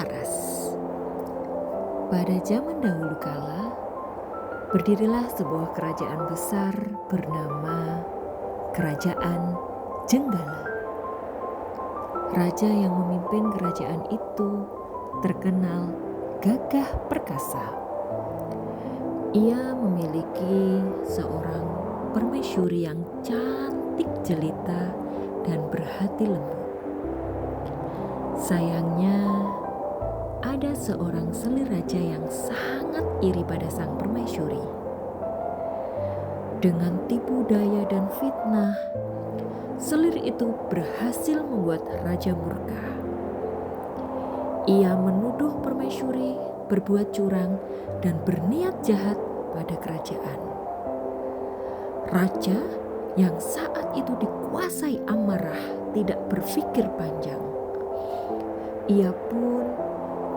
Laras. Pada zaman dahulu kala, berdirilah sebuah kerajaan besar bernama Kerajaan Jenggala. Raja yang memimpin kerajaan itu terkenal gagah perkasa. Ia memiliki seorang permaisuri yang cantik jelita dan berhati lembut. Sayangnya, ada seorang selir raja yang sangat iri pada sang permaisuri. Dengan tipu daya dan fitnah, selir itu berhasil membuat raja murka. Ia menuduh permaisuri berbuat curang dan berniat jahat pada kerajaan. Raja yang saat itu dikuasai amarah tidak berpikir panjang. Ia pun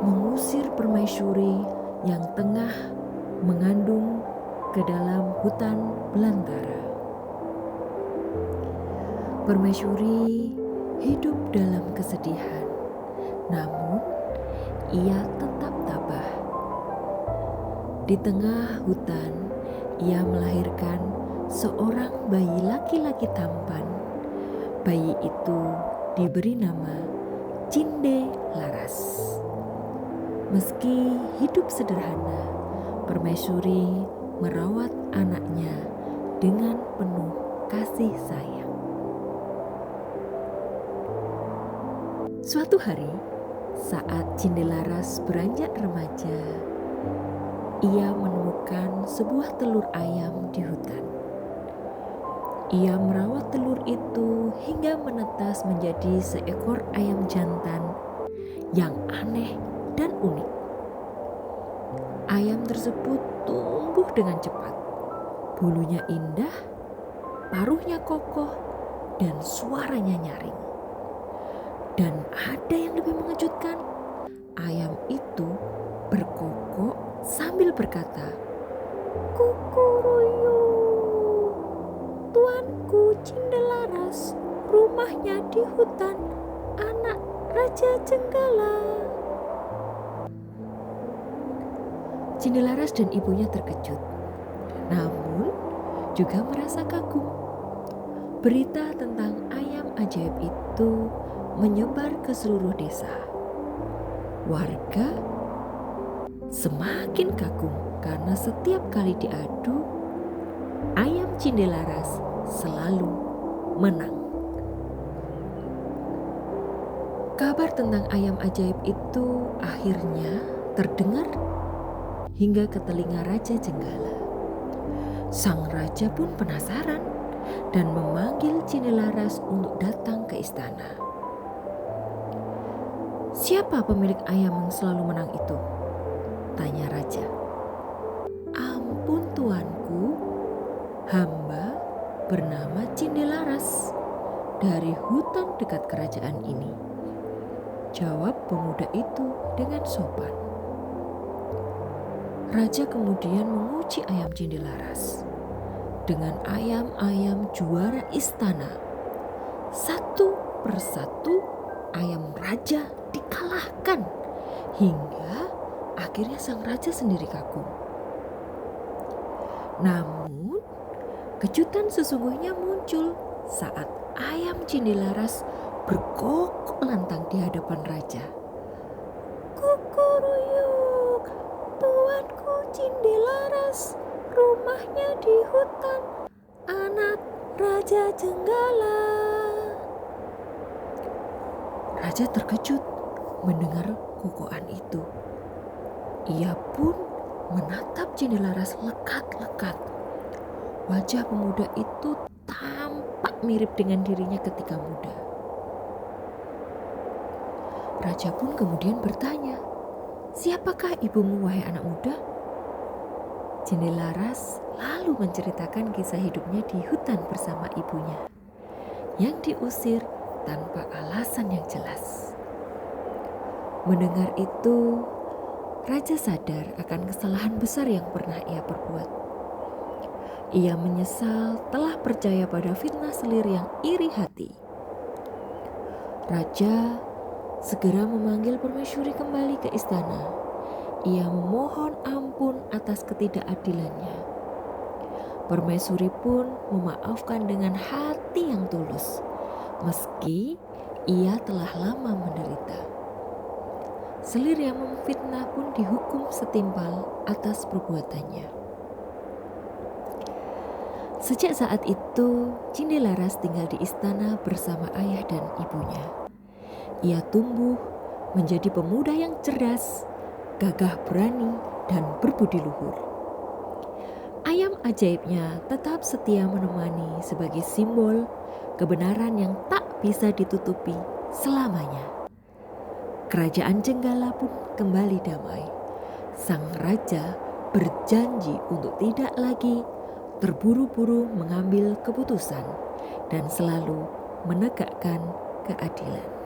mengusir permaisuri yang tengah mengandung ke dalam hutan belantara. Permaisuri hidup dalam kesedihan, namun ia tetap tabah. Di tengah hutan, ia melahirkan seorang bayi laki-laki tampan. Bayi itu diberi nama Cindelaras. Meski hidup sederhana, permaisuri merawat anaknya dengan penuh kasih sayang. Suatu hari, saat Cindelaras beranjak remaja, ia menemukan sebuah telur ayam di hutan. Ia merawat telur itu hingga menetas menjadi seekor ayam jantan yang aneh dan unik. Ayam tersebut tumbuh dengan cepat. Bulunya indah, paruhnya kokoh, dan suaranya nyaring. Dan ada yang lebih mengejutkan, ayam itu berkokok sambil berkata, "Kukuruyu, tuanku Cindelaras, rumahnya di hutan, anak Raja Jenggala." Cindelaras dan ibunya terkejut, namun juga merasa kagum. Berita tentang ayam ajaib itu menyebar ke seluruh desa. Warga semakin kagum karena setiap kali diadu, ayam Cindelaras selalu menang. Kabar tentang ayam ajaib itu akhirnya terdengar hingga ke telinga Raja Jenggala. Sang raja pun penasaran dan memanggil Cindelaras untuk datang ke istana. "Siapa pemilik ayam yang selalu menang itu?" tanya raja. "Ampun tuanku, hamba bernama Cindelaras dari hutan dekat kerajaan ini," jawab pemuda itu dengan sopan. Raja kemudian menguji ayam Cindelaras dengan ayam-ayam juara istana. Satu persatu ayam raja dikalahkan hingga akhirnya sang raja sendiri kagum. Namun kejutan sesungguhnya muncul saat ayam Cindelaras berkokok lantang di hadapan raja. "Kukuruyuk, tuanku Cindelaras, rumahnya di hutan, anak Raja Jenggala." Raja terkejut mendengar kokokan itu. Ia pun menatap Cindelaras lekat-lekat. Wajah pemuda itu tampak mirip dengan dirinya ketika muda. Raja pun kemudian bertanya, "Siapakah ibumu, wahai anak muda?" Cindelaras lalu menceritakan kisah hidupnya di hutan bersama ibunya yang diusir tanpa alasan yang jelas. Mendengar itu, raja sadar akan kesalahan besar yang pernah ia perbuat. Ia menyesal telah percaya pada fitnah selir yang iri hati. Raja segera memanggil permaisuri kembali ke istana. Ia memohon ampun atas ketidakadilannya. Permaisuri pun memaafkan dengan hati yang tulus, meski ia telah lama menderita. Selir yang memfitnah pun dihukum setimpal atas perbuatannya. Sejak saat itu, Cindelaras tinggal di istana bersama ayah dan ibunya. Ia tumbuh menjadi pemuda yang cerdas, gagah berani, dan berbudi luhur. Ayam ajaibnya tetap setia menemani sebagai simbol kebenaran yang tak bisa ditutupi selamanya. Kerajaan Jenggala pun kembali damai. Sang raja berjanji untuk tidak lagi terburu-buru mengambil keputusan dan selalu menegakkan keadilan.